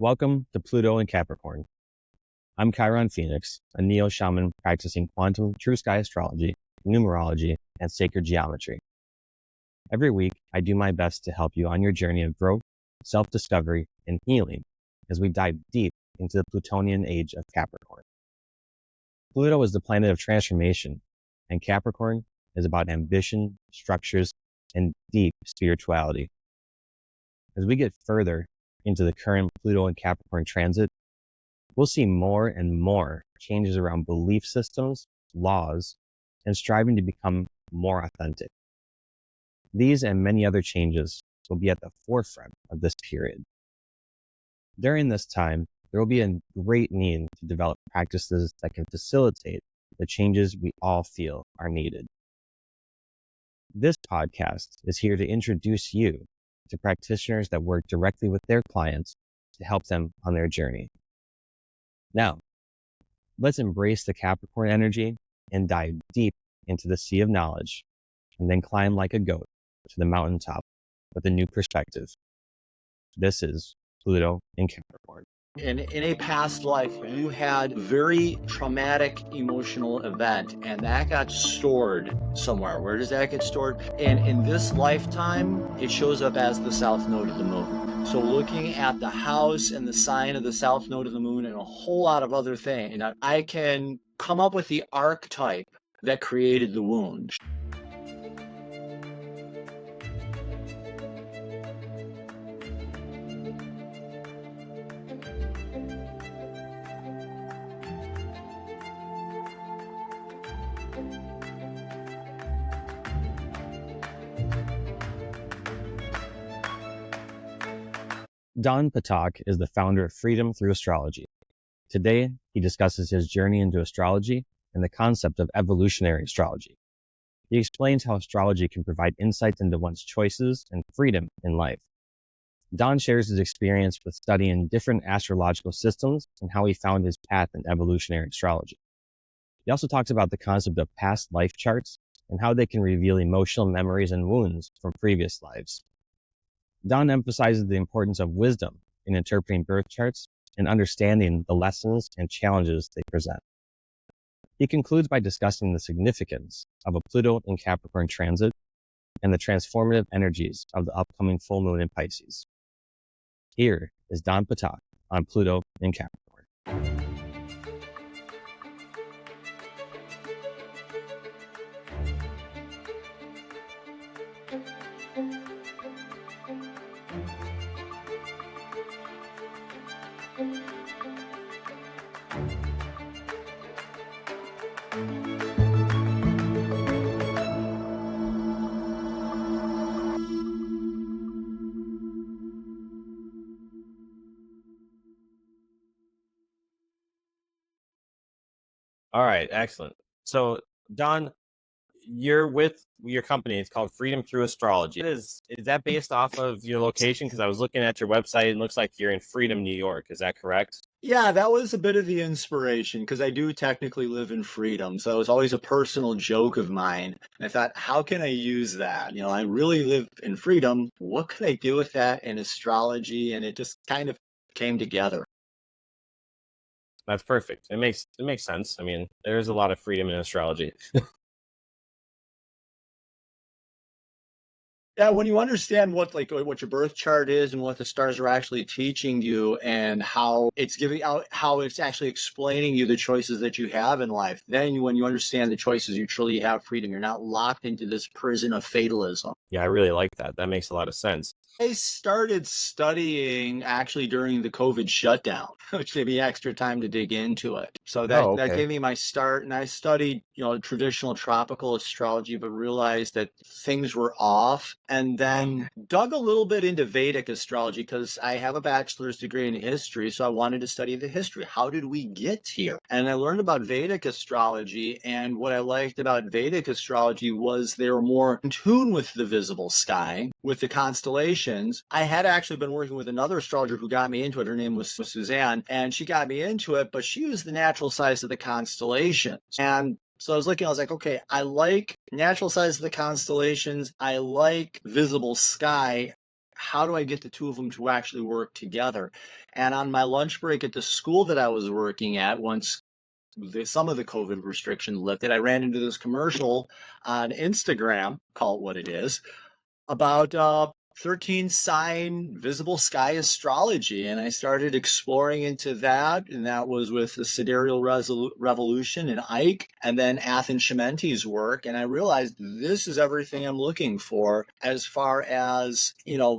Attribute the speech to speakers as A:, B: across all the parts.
A: Welcome to Pluto and Capricorn. I'm Chiron Phoenix, a neo-shaman practicing quantum true sky astrology, numerology, and sacred geometry. Every week, I do my best to help you on your journey of growth, self-discovery, and healing as we dive deep into the Plutonian age of Capricorn. Pluto is the planet of transformation, and Capricorn is about ambition, structures, and deep spirituality. As we get further into the current Pluto and Capricorn transit, we'll see more and more changes around belief systems, laws, and striving to become more authentic. These and many other changes will be at the forefront of this period. During this time, there will be a great need to develop practices that can facilitate the changes we all feel are needed. This podcast is here to introduce you to practitioners that work directly with their clients to help them on their journey. Now, let's embrace the Capricorn energy and dive deep into the sea of knowledge, and then climb like a goat to the mountaintop with a new perspective. This is Pluto in Capricorn.
B: In a past life, you had a very traumatic emotional event, and that got stored somewhere. Where does that get stored? And in this lifetime, it shows up as the south node of the moon. So looking at the house and the sign of the south node of the moon and a whole lot of other things, I can come up with the archetype that created the wound.
A: Ptak is the founder of Freedom Through Astrology. Today, he discusses his journey into astrology and the concept of evolutionary astrology. He explains how astrology can provide insights into one's choices and freedom in life. Don shares his experience with studying different astrological systems and how he found his path in evolutionary astrology. He also talks about the concept of past life charts and how they can reveal emotional memories and wounds from previous lives. Don emphasizes the importance of wisdom in interpreting birth charts and understanding the lessons and challenges they present. He concludes by discussing the significance of a Pluto in Capricorn transit and the transformative energies of the upcoming full moon in Pisces. Here is Don Ptak on Pluto in Capricorn. All right, excellent. So, Don, you're with your company. It's called Freedom Through Astrology. Is that based off of your location? Because I was looking at your website, and it looks like you're in Freedom, New York. Is that correct?
B: Yeah, that was a bit of the inspiration because I do technically live in Freedom. So it was always a personal joke of mine. And I thought, how can I use that? I really live in Freedom. What could I do with that in astrology? And it just kind of came together.
A: That's perfect. It makes sense. I mean, there's a lot of freedom in astrology.
B: Yeah, when you understand what your birth chart is and what the stars are actually teaching you and how it's actually explaining you the choices that you have in life, then when you understand the choices, you truly have freedom. You're not locked into this prison of fatalism.
A: Yeah, I really like that. That makes a lot of sense.
B: I started studying actually during the COVID shutdown, which gave me extra time to dig into it. So that gave me my start, and I studied, traditional tropical astrology, but realized that things were off, and then dug a little bit into Vedic astrology because I have a bachelor's degree in history, so I wanted to study the history. How did we get here? And I learned about Vedic astrology, and what I liked about Vedic astrology was they were more in tune with the visible sky, with the constellations. I had actually been working with another astrologer who got me into it. Her name was Suzanne, and she got me into it, but she used the natural size of the constellations. And so I was like, okay, I like natural size of the constellations. I like visible sky. how do I get the two of them to actually work together? And on my lunch break at the school that I was working at, once some of the COVID restrictions lifted, I ran into this commercial on Instagram, call it what it is, about 13 sign visible sky astrology. And I started exploring into that. And that was with the Sidereal Revolution and Ike, and then Athen Shementi's work. And I realized this is everything I'm looking for as far as,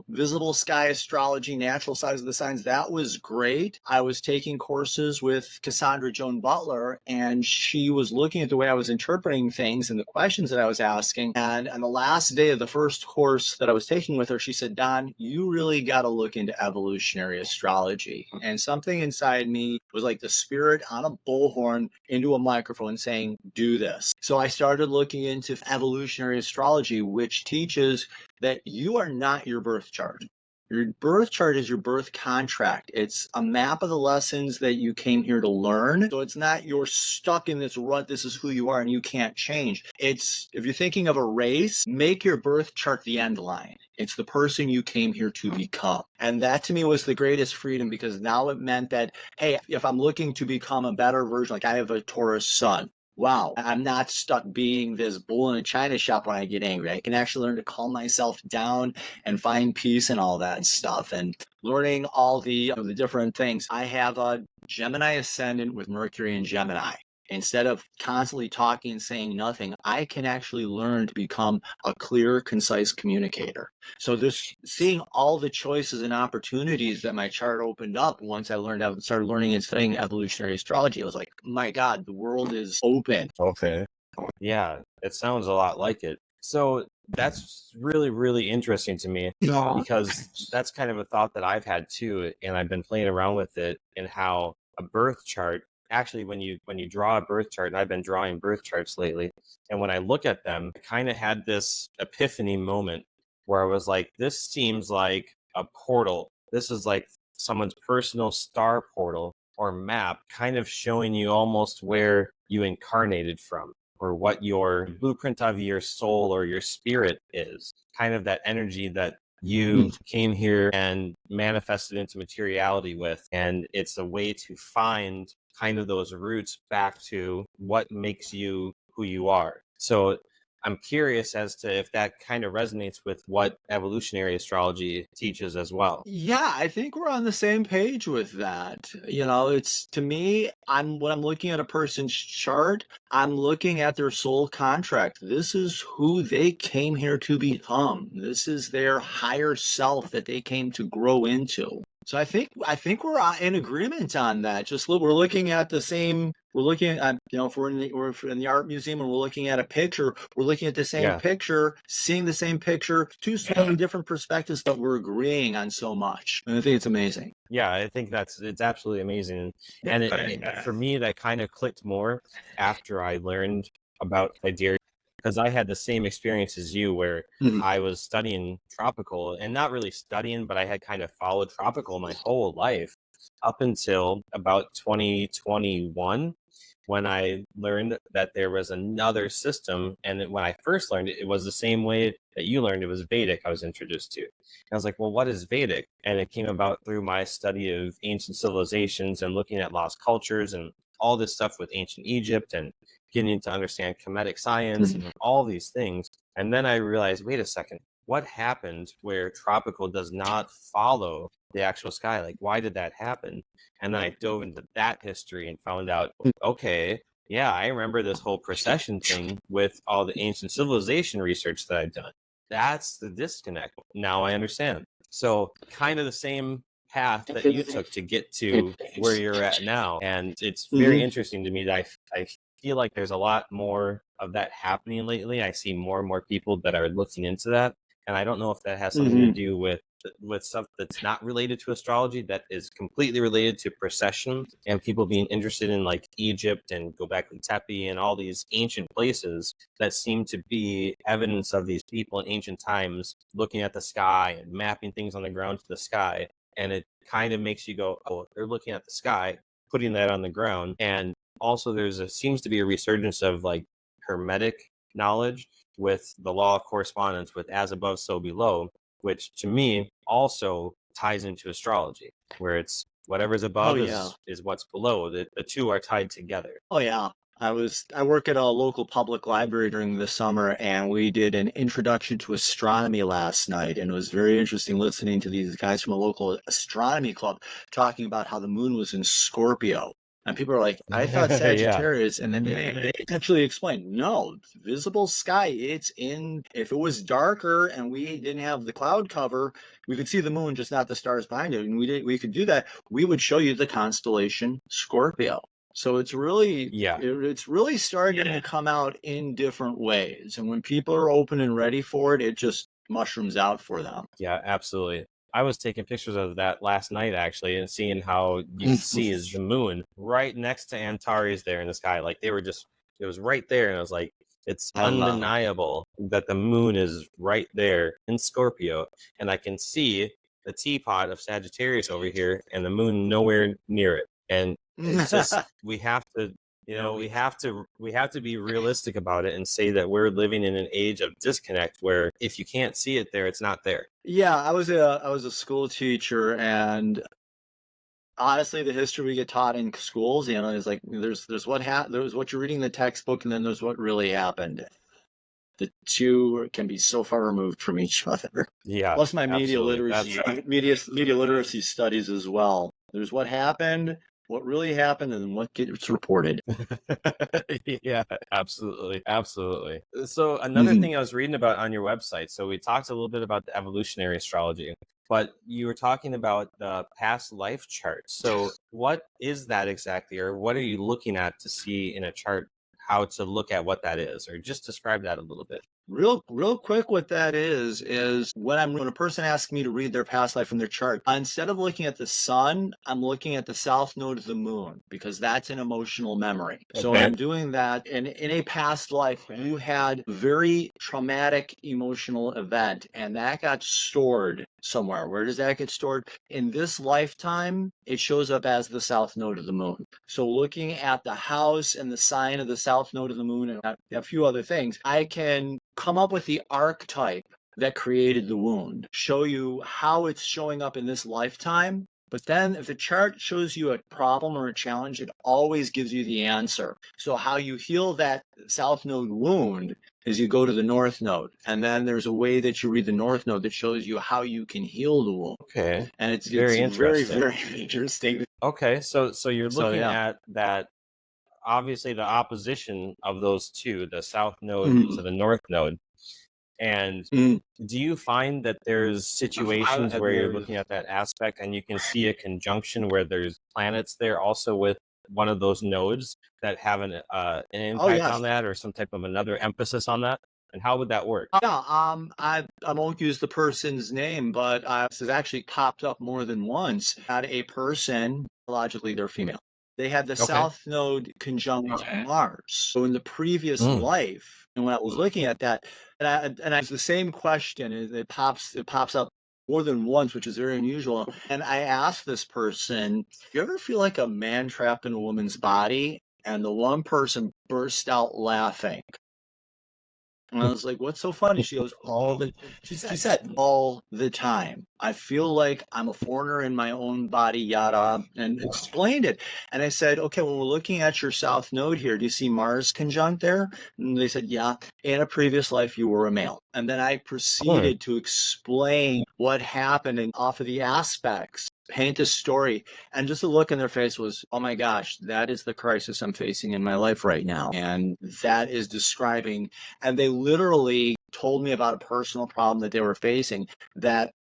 B: visible sky astrology, natural size of the signs. That was great. I was taking courses with Cassandra Joan Butler, and she was looking at the way I was interpreting things and the questions that I was asking. And on the last day of the first course that I was taking with her, she said, Don, you really got to look into evolutionary astrology. And something inside me was like the spirit on a bullhorn into a microphone saying, do this. So I started looking into evolutionary astrology, which teaches that you are not your birth chart. Your birth chart is your birth contract. It's a map of the lessons that you came here to learn. So it's not you're stuck in this rut. This is who you are and you can't change. It's, if you're thinking of a race, make your birth chart the end line. It's the person you came here to become. And that to me was the greatest freedom, because now it meant that, hey, if I'm looking to become a better version, like I have a Taurus sun, wow, I'm not stuck being this bull in a china shop when I get angry. I can actually learn to calm myself down and find peace and all that stuff. And learning all the different things. I have a Gemini ascendant with Mercury in Gemini. Instead of constantly talking and saying nothing, I can actually learn to become a clear, concise communicator. So this, seeing all the choices and opportunities that my chart opened up once I started learning and studying evolutionary astrology, it was like, my God, the world is open.
A: Okay. Yeah, it sounds a lot like it. So that's really, really interesting to me, because that's kind of a thought that I've had too, and I've been playing around with it, and how a birth chart, actually when you draw a birth chart, and I've been drawing birth charts lately, and when I look at them, I kind of had this epiphany moment where I was like, this seems like a portal. This is like someone's personal star portal or map, kind of showing you almost where you incarnated from, or what your blueprint of your soul or your spirit is, kind of that energy that you came here and manifested into materiality with. And it's a way to find kind of those roots back to what makes you who you are. So I'm curious as to if that kind of resonates with what evolutionary astrology teaches as well.
B: Yeah, I think we're on the same page with that. It's, to me, when I'm looking at a person's chart, I'm looking at their soul contract. This is who they came here to become. This is their higher self that they came to grow into. So I think we're in agreement on that. Just we're looking at the same. We're looking at, if we're in the art museum and we're looking at a picture, we're looking at the same picture, seeing the same picture, two slightly different perspectives, but we're agreeing on so much. And I think it's amazing.
A: Yeah, I think it's absolutely amazing. And for me, that kind of clicked more after I learned about sidereal, because I had the same experience as you, where I was studying tropical, and not really studying, but I had kind of followed tropical my whole life up until about 2021, when I learned that there was another system. And when I first learned it, it was the same way that you learned. It was Vedic I was introduced to. And I was like, well, what is Vedic? And it came about through my study of ancient civilizations and looking at lost cultures and all this stuff with ancient Egypt, and getting to understand Kemetic science and all these things. And then I realized, wait a second, what happened where tropical does not follow the actual sky? Like, why did that happen? And then I dove into that history and found out, okay, yeah, I remember this whole precession thing with all the ancient civilization research that I've done. That's the disconnect. Now I understand. So kind of the same path that you took to get to where you're at now. And it's very interesting to me that I feel like there's a lot more of that happening lately. I see more and more people that are looking into that. And I don't know if that has something to do with stuff that's not related to astrology, that is completely related to precession, and people being interested in like Egypt and Göbekli Tepe and all these ancient places that seem to be evidence of these people in ancient times looking at the sky and mapping things on the ground to the sky. And it kind of makes you go, oh, they're looking at the sky, putting that on the ground. And also seems to be a resurgence of like Hermetic knowledge with the law of correspondence with as above, so below. which to me also ties into astrology, where it's whatever's above is what's below. The two are tied together.
B: Oh yeah. I work at a local public library during the summer, and we did an introduction to astronomy last night, and it was very interesting listening to these guys from a local astronomy club talking about how the moon was in Scorpio. And people are like, I thought Sagittarius, and then they actually explained, no, visible sky, it's in, if it was darker and we didn't have the cloud cover, we could see the moon, just not the stars behind it. And we could do that. We would show you the constellation Scorpio. So it's really, it's really starting to come out in different ways. And when people are open and ready for it, it just mushrooms out for them.
A: Yeah, absolutely. I was taking pictures of that last night, actually, and seeing how you can see is the moon right next to Antares there in the sky. Like it was right there. And I was like, it's undeniable that the moon is right there in Scorpio. And I can see the teapot of Sagittarius over here and the moon nowhere near it. And it's just, we have to be realistic about it and say that we're living in an age of disconnect where if you can't see it there, it's not there.
B: Yeah, I was a school teacher, and honestly, the history we get taught in schools, is like there's what you're reading in the textbook, and then there's what really happened. The two can be so far removed from each other.
A: Yeah.
B: Plus my media literacy studies as well. There's what happened, what really happened, and what gets reported.
A: Yeah, absolutely. So another thing I was reading about on your website, so we talked a little bit about the evolutionary astrology, but you were talking about the past life chart. So what is that exactly, or what are you looking at to see in a chart how to look at what that is, or just describe that a little bit?
B: Real quick, what that is when a person asks me to read their past life from their chart, instead of looking at the sun, I'm looking at the south node of the moon, because that's an emotional memory. Okay. So when I'm doing that, in a past life, you had very traumatic emotional event, and that got stored somewhere. Where does that get stored? In this lifetime, it shows up as the south node of the moon. So looking at the house and the sign of the south node of the moon and a few other things, I can come up with the archetype that created the wound, show you how it's showing up in this lifetime. But then if the chart shows you a problem or a challenge, it always gives you the answer. So how you heal that south node wound is you go to the north node. And then there's a way that you read the north node that shows you how you can heal the wound.
A: Okay.
B: And it's very interesting. Very interesting.
A: Okay. So you're looking at that, obviously the opposition of those two, the south node to the north node. And do you find that there's situations where you're looking at that aspect and you can see a conjunction where there's planets there also with one of those nodes that have an impact on that, or some type of another emphasis on that? And how would that work?
B: Yeah, I won't use the person's name, but this has actually popped up more than once. Had a person, logically they're female. They had the south node conjunct Mars. So in the previous life, and when I was looking at that, and I the same question, it pops up more than once, which is very unusual. And I asked this person, you ever feel like a man trapped in a woman's body? And the one person burst out laughing. And I was like, what's so funny? She goes, she said, all the time. I feel like I'm a foreigner in my own body, yada, and explained it. And I said, okay, when we're looking at your south node here, do you see Mars conjunct there? And they said, yeah, in a previous life, you were a male. And then I proceeded to explain what happened and off of the aspects, paint a story, and just the look in their face was, oh my gosh, that is the crisis I'm facing in my life right now. And that is describing, and they literally told me about a personal problem that they were facing that,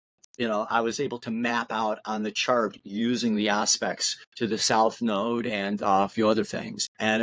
B: I was able to map out on the chart using the aspects to the south node and a few other things. And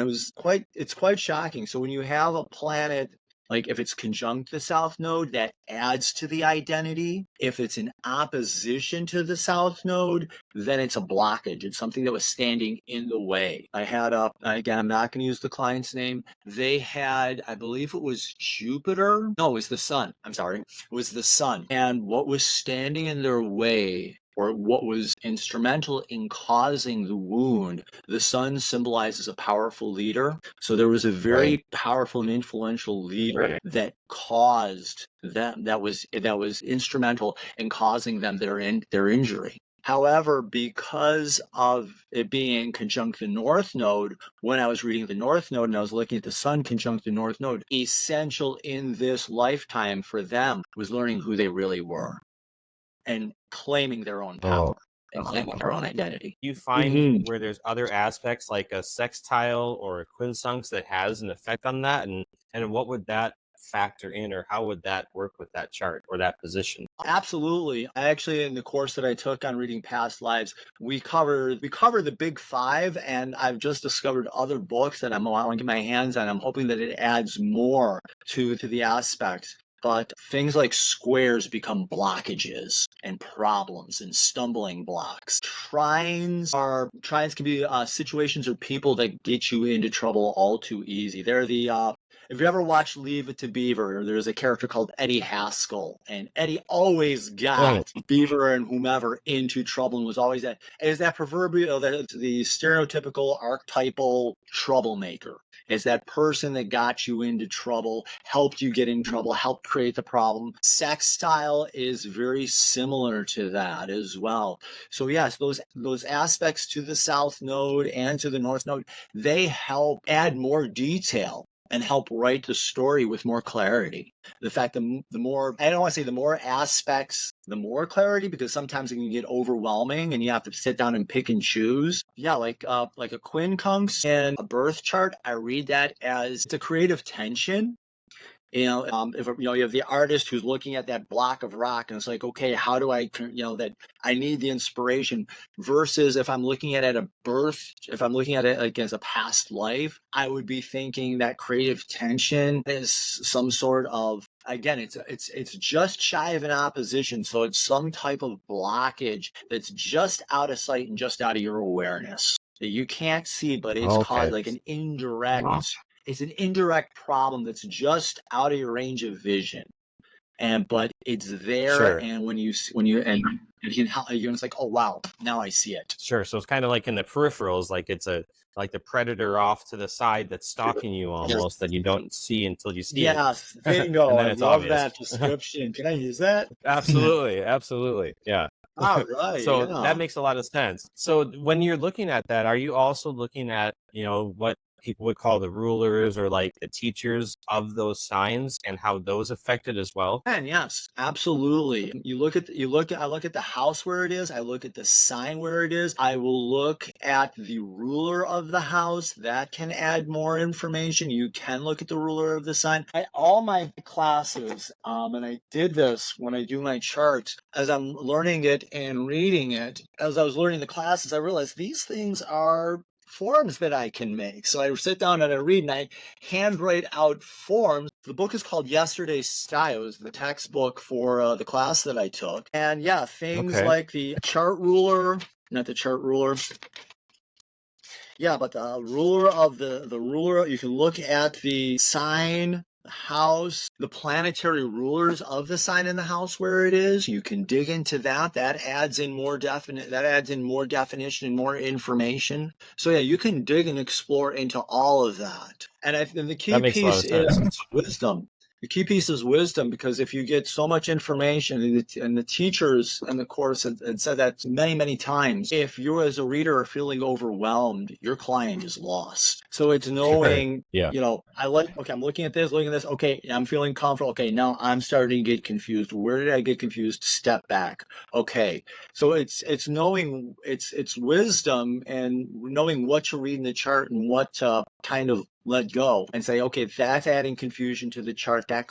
B: it's quite shocking. So when you have a planet, like if it's conjunct the south node, that adds to the identity. If it's in opposition to the south node, then it's a blockage. It's something that was standing in the way. I had again, I'm not going to use the client's name. They had, I believe it was Jupiter. No, it was the sun. I'm sorry. It was the sun. And what was standing in their way or what was instrumental in causing the wound. The sun symbolizes a powerful leader. So there was a very powerful and influential leader that caused that was instrumental in causing them their injury. However, because of it being conjunct the North Node, when I was reading the North Node and I was looking at the Sun conjunct the North Node, essential in this lifetime for them was learning who they really were and claiming their own power and claiming their own identity.
A: You find where there's other aspects like a sextile or a quincunx that has an effect on that, and what would that factor in, or how would that work with that chart or that position?
B: Absolutely. I actually, in the course that I took on reading past lives, we cover the big five, and I've just discovered other books that I want to get my hands on. I'm hoping that it adds more to the aspect. But things like squares become blockages and problems and stumbling blocks. Trines can be situations or people that get you into trouble all too easy. They're the if you ever watched Leave It to Beaver, there's a character called Eddie Haskell, and Eddie always got Beaver and whomever into trouble and was always that proverbial, the stereotypical archetypal troublemaker. Is that person that got you into trouble, helped you get in trouble, helped create the problem. Sextile is very similar to that as well. So yes, those aspects to the South Node and to the North Node, they help add more detail and help write the story with more clarity. The fact that the more, I don't want to say the more aspects, the more clarity, because sometimes it can get overwhelming and you have to sit down and pick and choose. Yeah, like a quincunx and a birth chart, I read that as it's a creative tension. If you have the artist who's looking at that block of rock and it's like, okay, how do I, that I need the inspiration, versus if I'm looking at it at a birth, if I'm looking at it like as a past life, I would be thinking that creative tension is some sort of, again, it's just shy of an opposition, so it's some type of blockage that's just out of sight and just out of your awareness that you can't see, but it's caused like an indirect. It's an indirect problem that's just out of your range of vision, but it's there. And when you it's like, oh wow, now I see it.
A: Sure. So it's kind of like in the peripherals, like it's like the predator off to the side that's stalking you almost, that you don't see until you see it.
B: Yes, bingo.
A: And then
B: I
A: it's
B: love
A: obvious.
B: that description. Can I use that?
A: Absolutely. Yeah.
B: All right.
A: So that makes a lot of sense. So when you're looking at that, are you also looking at, what people would call the rulers or like the teachers of those signs and how those affect it as well?
B: And yes, absolutely. I look at the house where it is. I look at the sign where it is. I will look at the ruler of the house. That can add more information. You can look at the ruler of the sign. All my classes, and I did this when I do my charts, as I'm learning it and reading it, as I was learning the classes, I realized these things are forms that I can make. So I sit down and I read and I handwrite out forms. The book is called Yesterday's Style. It was the textbook for the class that I took. And yeah, things like the chart ruler, not the chart ruler. Yeah, but the ruler of the ruler, you can look at the sign, the house, the planetary rulers of the sign in the house where it is. You can dig into that. That adds in more definition and more information. So yeah, you can dig and explore into all of that. And the key piece is wisdom. The key piece is wisdom, because if you get so much information, and the teachers in the course had said that many, many times, if you as a reader are feeling overwhelmed, your client is lost. So it's knowing, I'm looking at this, okay, I'm feeling comfortable. Okay, now I'm starting to get confused. Where did I get confused? Step back. Okay. So it's knowing, it's wisdom and knowing what to read in the chart and what to kind of let go and say, okay, that's adding confusion to the chart. It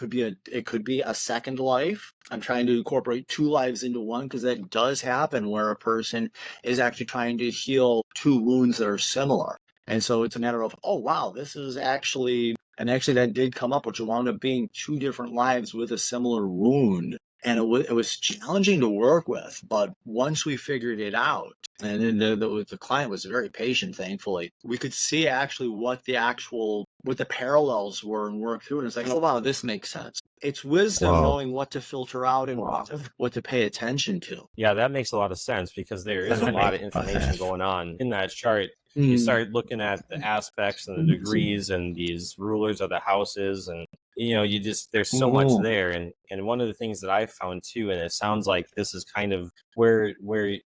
B: could be a second life. I'm trying to incorporate two lives into one, because that does happen where a person is actually trying to heal two wounds that are similar. And so it's a matter of, oh wow, this is actually that did come up, which wound up being two different lives with a similar wound. And it was challenging to work with, but once we figured it out, and then the client was very patient, thankfully, we could see actually what the parallels were and work through it. And it's like, oh wow, this makes sense. It's wisdom knowing what to filter out and what to pay attention to.
C: Yeah, that makes a lot of sense because there is a lot of information going on in that chart. You start looking at the aspects and the degrees and these rulers of the houses, and there's so much there. And one of the things that I've found too, and it sounds like this is kind of where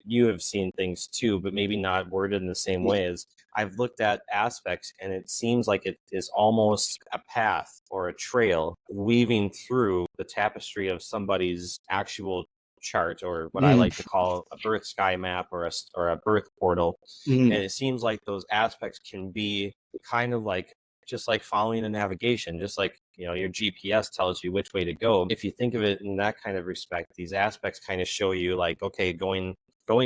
C: you have seen things too, but maybe not worded in the same way, as I've looked at aspects, and it seems like it is almost a path or a trail weaving through the tapestry of somebody's actual chart, or what I like to call a birth sky map, or a birth portal. And it seems like those aspects can be kind of like just like following a navigation, just like your GPS tells you which way to go. If you think of it in that kind of respect, these aspects kind of show you like, okay, going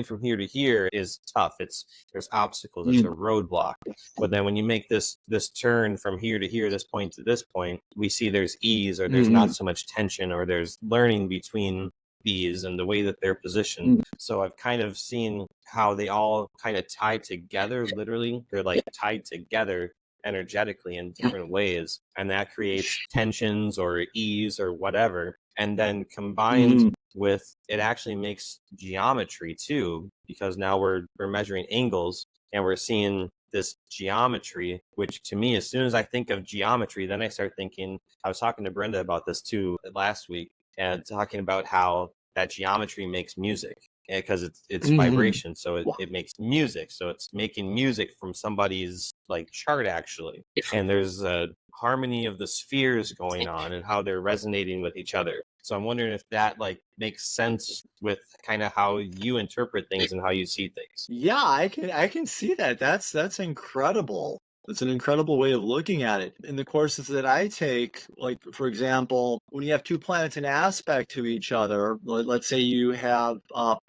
C: from here to here is tough. There's obstacles, it's a roadblock. But then when you make this turn from here to here, this point to this point, we see there's ease, or there's not so much tension, or there's learning between these and the way that they're positioned. So I've kind of seen how they all kind of tie together. Literally, they're like tied together energetically in different ways, and that creates tensions or ease or whatever. And then combined with it actually makes geometry too, because now we're measuring angles and we're seeing this geometry, which to me, as soon as I think of geometry, then I start thinking, I was talking to Brenda about this too last week, and talking about how that geometry makes music, because it's vibration, so it makes music. So it's making music from somebody's like chart actually, and there's a harmony of the spheres going on and how they're resonating with each other. So I'm wondering if that like makes sense with kind of how you interpret things and how you see things.
B: Yeah, I can see that. That's incredible. It's an incredible way of looking at it. In the courses that I take, like, for example, when you have two planets in aspect to each other, let's say you have,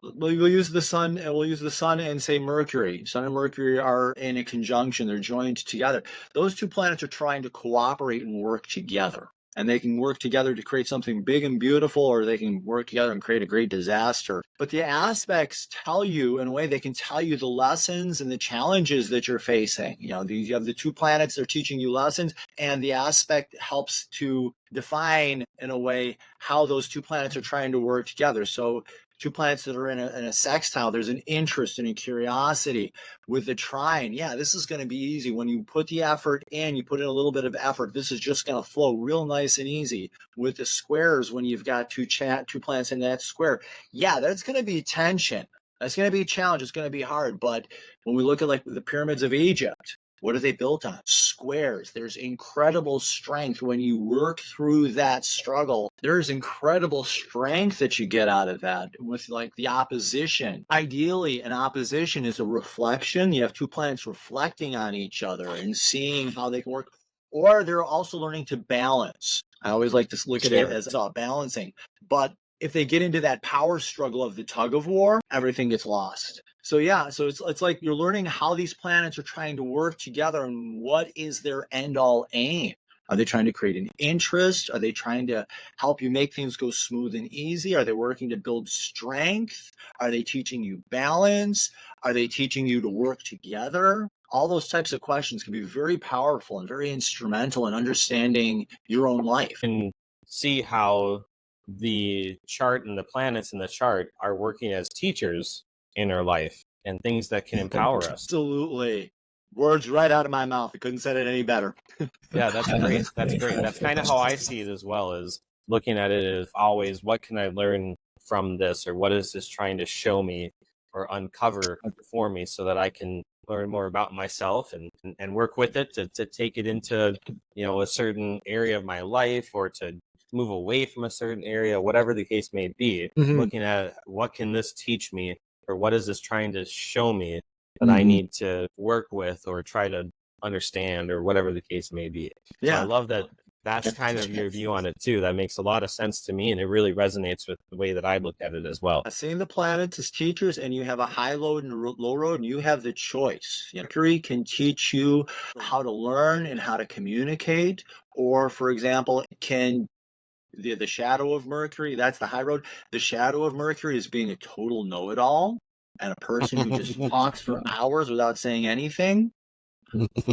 B: we'll use the sun and say Mercury. Sun and Mercury are in a conjunction. They're joined together. Those two planets are trying to cooperate and work together. And they can work together to create something big and beautiful, or they can work together and create a great disaster. But the aspects tell you, in a way, they can tell you the lessons and the challenges that you're facing. You have the two planets, they're teaching you lessons, and the aspect helps to define, in a way, how those two planets are trying to work together. So two planets that are in a sextile, there's an interest and a curiosity. With the trine, yeah, this is going to be easy. When you put the effort in, you put in a little bit of effort, this is just going to flow real nice and easy. With the squares, when you've got two planets in that square, yeah, that's going to be tension. That's going to be a challenge. It's going to be hard. But when we look at like the pyramids of Egypt, what are they built on? Squares. There's incredible strength when you work through that struggle. There's incredible strength that you get out of that with like the opposition. Ideally, an opposition is a reflection. You have two planets reflecting on each other and seeing how they can work. Or they're also learning to balance. I always like to look at it as balancing. But if they get into that power struggle of the tug of war, everything gets lost. So yeah, so it's like you're learning how these planets are trying to work together and what is their end all aim. Are they trying to create an interest? Are they trying to help you make things go smooth and easy? Are they working to build strength? Are they teaching you balance? Are they teaching you to work together? All those types of questions can be very powerful and very instrumental in understanding your own life.
C: And see how the chart and the planets in the chart are working as teachers in our life and things that can empower us.
B: Absolutely. Words right out of my mouth. I couldn't say it any better.
C: Yeah, that's great. That's great. That's kind of how I see it as well, as looking at it as always, what can I learn from this, or what is this trying to show me or uncover for me so that I can learn more about myself and work with it to take it into, a certain area of my life, or to move away from a certain area, whatever the case may be. Looking at what can this teach me, or what is this trying to show me that I need to work with or try to understand, or whatever the case may be. Yeah. So I love that. That's kind of your view on it too. That makes a lot of sense to me, and it really resonates with the way that I look at it as well.
B: Seeing the planets as teachers, and you have a high load and a low load, and you have the choice. Mercury can teach you how to learn and how to communicate, or, for example, it can the shadow of Mercury, that's the high road. The shadow of Mercury is being a total know-it-all and a person who just talks for hours without saying anything.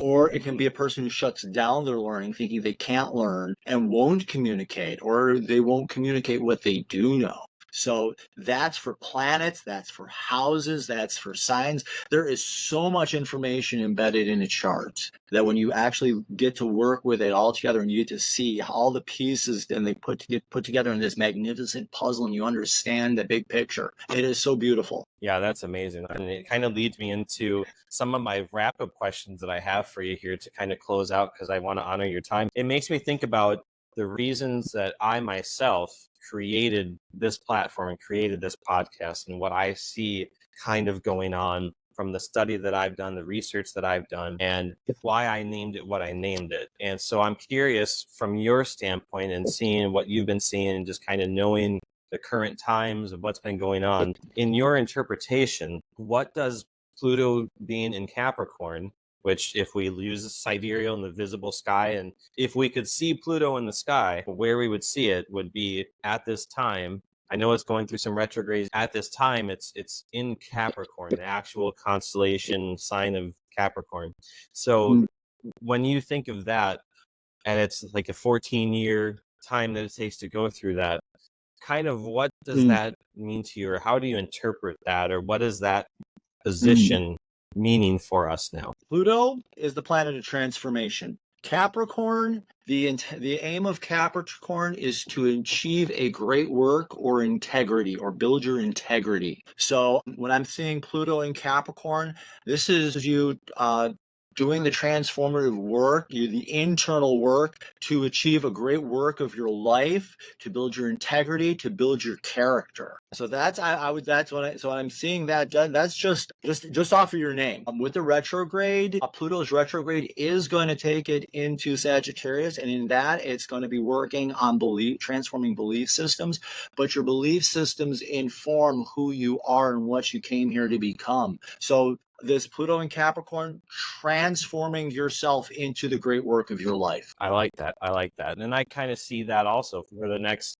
B: Or it can be a person who shuts down their learning, thinking they can't learn and won't communicate, or they won't communicate what they do know. So that's for planets, that's for houses, that's for signs. There is so much information embedded in a chart that when you actually get to work with it all together and you get to see all the pieces and they get put together in this magnificent puzzle and you understand the big picture, it is so beautiful.
C: Yeah, that's amazing. And it kind of leads me into some of my wrap-up questions that I have for you here to kind of close out, because I want to honor your time. It makes me think about the reasons that I myself created this platform and created this podcast, and what I see kind of going on from the study that I've done, the research that I've done, and why I named it what I named it. And so I'm curious from your standpoint and seeing what you've been seeing and just kind of knowing the current times of what's been going on. In your interpretation, what does Pluto being in Capricorn, which if we use sidereal in the visible sky, and if we could see Pluto in the sky, where we would see it would be at this time. I know it's going through some retrogrades. At this time, it's in Capricorn, the actual constellation sign of Capricorn. So when you think of that, and it's like a 14-year time that it takes to go through that, kind of what does that mean to you, or how do you interpret that, or what is that position meaning for us now?
B: Pluto is the planet of transformation. Capricorn, the aim of Capricorn is to achieve a great work or integrity, or build your integrity. So when I'm seeing Pluto in Capricorn, this is you doing the transformative work, the internal work to achieve a great work of your life, to build your integrity, to build your character. So that's so I'm seeing that. That's just off of your name. With the retrograde, Pluto's retrograde is going to take it into Sagittarius, and in that it's going to be working on transforming belief systems. But your belief systems inform who you are and what you came here to become. So this Pluto in Capricorn, transforming yourself into the great work of your life.
C: I like that. And I kind of see that also for the next,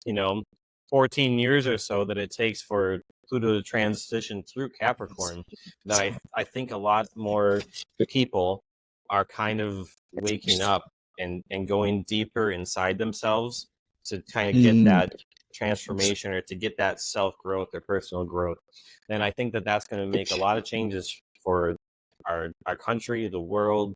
C: 14 years or so that it takes for Pluto to transition through Capricorn, that I think a lot more people are kind of waking up and going deeper inside themselves to kind of get that transformation, or to get that self-growth or personal growth. And I think that that's going to make a lot of changes for our country, the world,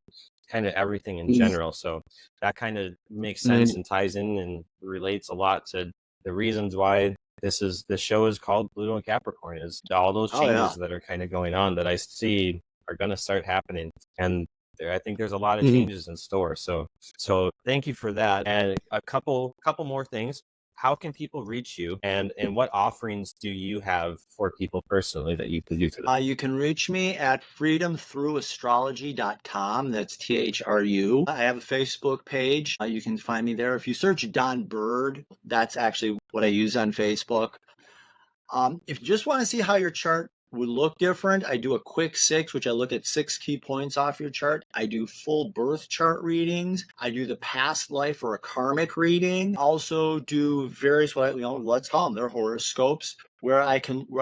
C: kind of everything in general. So that kind of makes sense and ties in and relates a lot to the reasons why this show is called Pluto and Capricorn, is all those changes that are kind of going on that I see are going to start happening. And I think there's a lot of changes in store. So thank you for that. And a couple more things. How can people reach you, and what offerings do you have for people personally that you could do for them?
B: You can reach me at freedomthroughastrology.com. That's THRU. I have a Facebook page. You can find me there. If you search Don Bird, that's actually what I use on Facebook. If you just want to see how your chart would look different, I do a quick 6, which I look at 6 key points off your chart. I do full birth chart readings. I do the past life or a karmic reading. Also do various, let's call them, they're horoscopes, where I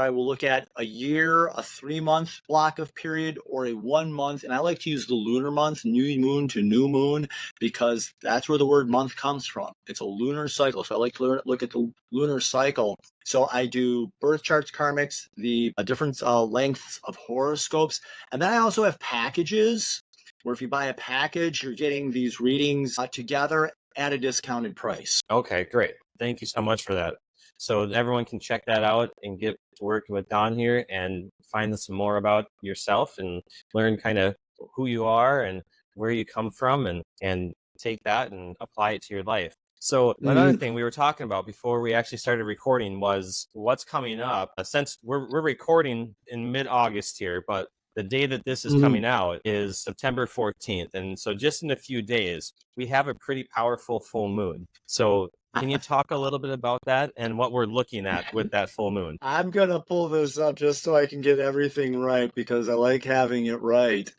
B: will look at a year, a 3-month block of period, or a 1 month. And I like to use the lunar month, new moon to new moon, because that's where the word month comes from. It's a lunar cycle. So I like to look at the lunar cycle. So I do birth charts, karmics, the different lengths of horoscopes. And then I also have packages where if you buy a package, you're getting these readings together at a discounted price.
C: Okay, great. Thank you so much for that. So everyone can check that out and get to working with Don here and find some more about yourself and learn kind of who you are and where you come from, and take that and apply it to your life. So another thing we were talking about before we actually started recording was what's coming up. Since we're recording in mid-August here, but the day that this is coming out is September 14th. And so just in a few days, we have a pretty powerful full moon. So can you talk a little bit about that and what we're looking at with that full moon?
B: I'm going to pull this up just so I can get everything right, because I like having it right.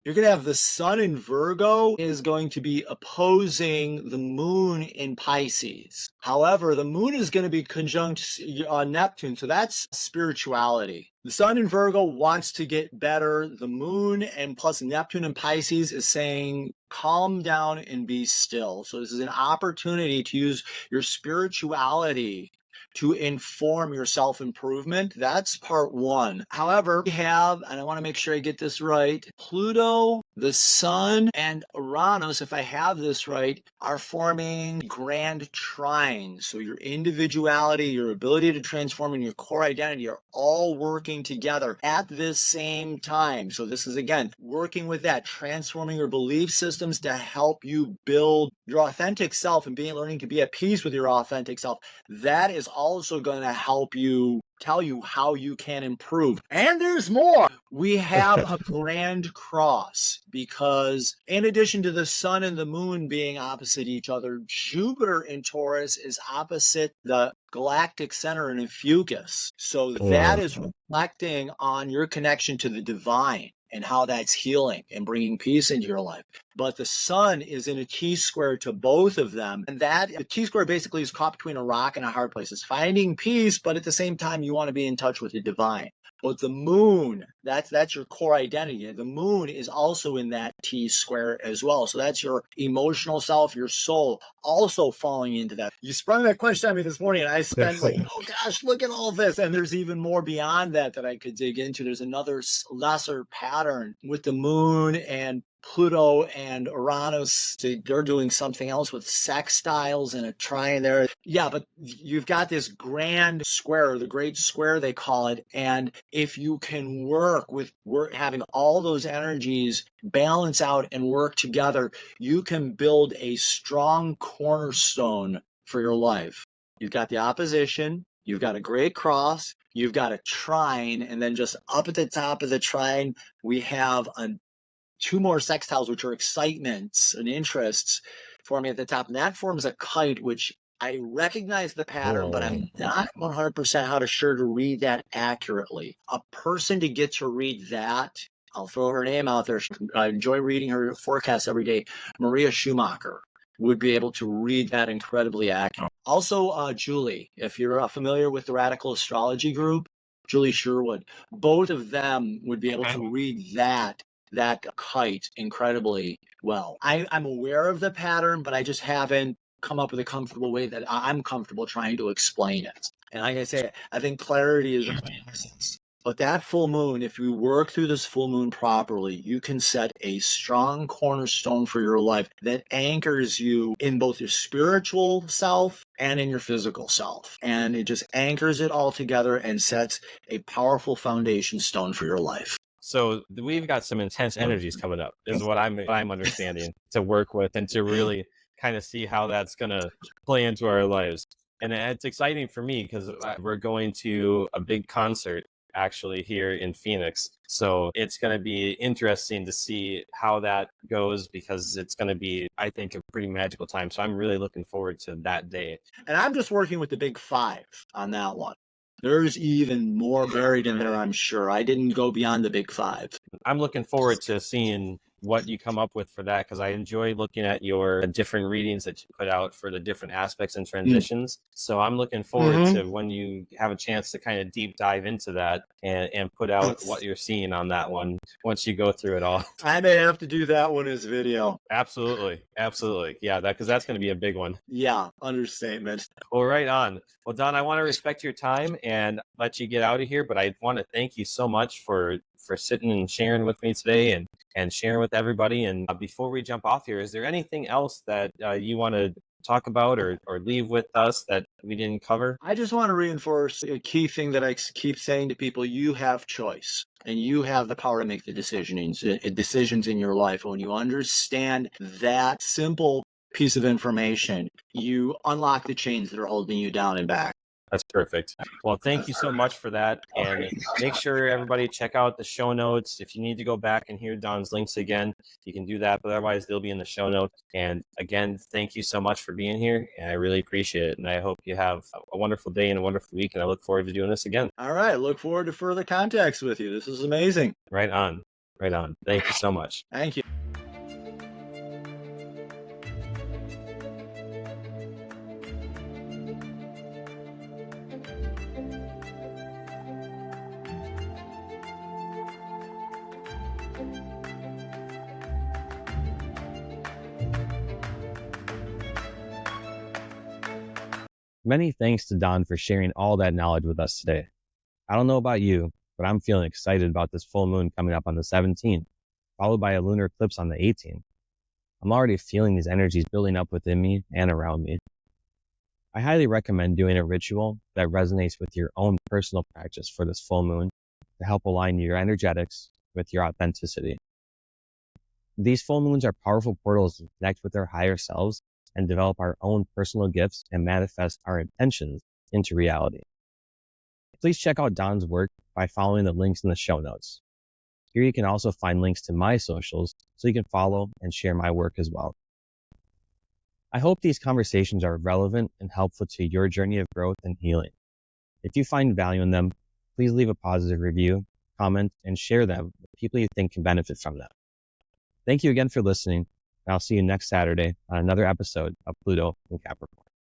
B: You're going to have the sun in Virgo is going to be opposing the moon in Pisces. However, the moon is going to be conjunct Neptune, so that's spirituality. The sun in Virgo wants to get better. The moon and plus Neptune in Pisces is saying, calm down and be still. So this is an opportunity to use your spirituality to inform your self-improvement. That's part one. However, we have, and I want to make sure I get this right, Pluto, the sun, and Uranus, if I have this right, are forming grand trines. So your individuality, your ability to transform, and your core identity are all working together at this same time. So this is, again, working with that, transforming your belief systems to help you build your authentic self and learning to be at peace with your authentic self. That is also going to help you tell you how you can improve. And there's more. We have a grand cross because in addition to the sun and the moon being opposite each other, Jupiter in Taurus is opposite the galactic center in Fucus. So that is reflecting on your connection to the divine and how that's healing and bringing peace into your life. But the sun is in a T-square to both of them. And that the T-square basically is caught between a rock and a hard place. It's finding peace, but at the same time, you want to be in touch with the divine. But the moon, that's your core identity. The moon is also in that T-square as well. So that's your emotional self, your soul, also falling into that. You sprung that question on me this morning, and I spent like, oh gosh, look at all this. And there's even more beyond that I could dig into. There's another lesser pattern with the moon and Pluto and Uranus. They're doing something else with sextiles and a trine there. Yeah, but you've got this grand square, the great square they call it. And if you can work having all those energies balance out and work together, you can build a strong cornerstone for your life. You've got the opposition, you've got a great cross, you've got a trine, and then just up at the top of the trine, we have two more sextiles, which are excitements and interests forming at the top. And that forms a kite, which I recognize the pattern, but I'm not 100% sure to read that accurately. A person to get to read that, I'll throw her name out there. I enjoy reading her forecast every day. Maria Schumacher would be able to read that incredibly accurate. Also, Julie, if you're familiar with the Radical Astrology group, Julie Sherwood, both of them would be able to read that kite incredibly well. I'm aware of the pattern, but I just haven't come up with a comfortable way that I'm comfortable trying to explain it. And like I say, I think clarity is of essence. But that full moon, if you work through this full moon properly, you can set a strong cornerstone for your life that anchors you in both your spiritual self and in your physical self. And it just anchors it all together and sets a powerful foundation stone for your life.
C: So we've got some intense energies coming up, is what I'm understanding, to work with and to really kind of see how that's going to play into our lives. And it's exciting for me because we're going to a big concert actually here in Phoenix. So it's going to be interesting to see how that goes because it's going to be, I think, a pretty magical time. So I'm really looking forward to that day.
B: And I'm just working with the big five on that one. There's even more buried in there, I'm sure. I didn't go beyond the big five.
C: I'm looking forward to seeing what you come up with for that because I enjoy looking at your different readings that you put out for the different aspects and transitions. So I'm looking forward to when you have a chance to kind of deep dive into that and put out what you're seeing on that one once you go through it all.
B: I may have to do that one as video.
C: Absolutely. Yeah, because that's going to be a big one.
B: Yeah, understatement.
C: Well, right on. Well, Don, I want to respect your time and let you get out of here, but I want to thank you so much for sitting and sharing with me today and sharing with everybody. And before we jump off here, is there anything else that you want to talk about or leave with us that we didn't cover?
B: I just want to reinforce a key thing that I keep saying to people. You have choice and you have the power to make the decisions in your life. When you understand that simple piece of information, you unlock the chains that are holding you down and back.
C: That's perfect. Well, thank you so much for that. And make sure everybody check out the show notes. If you need to go back and hear Don's links again, you can do that. But otherwise, they'll be in the show notes. And again, thank you so much for being here. And I really appreciate it. And I hope you have a wonderful day and a wonderful week. And I look forward to doing this again.
B: All right. Look forward to further contacts with you. This is amazing.
C: Right on. Right on. Thank you so much.
B: Thank you.
A: Many thanks to Don for sharing all that knowledge with us today. I don't know about you, but I'm feeling excited about this full moon coming up on the 17th, followed by a lunar eclipse on the 18th. I'm already feeling these energies building up within me and around me. I highly recommend doing a ritual that resonates with your own personal practice for this full moon to help align your energetics with your authenticity. These full moons are powerful portals to connect with our higher selves and develop our own personal gifts and manifest our intentions into reality. Please check out Don's work by following the links in the show notes. Here you can also find links to my socials so you can follow and share my work as well. I hope these conversations are relevant and helpful to your journey of growth and healing. If you find value in them, please leave a positive review, comment, and share them with people you think can benefit from them. Thank you again for listening, and I'll see you next Saturday on another episode of Pluto and Capricorn.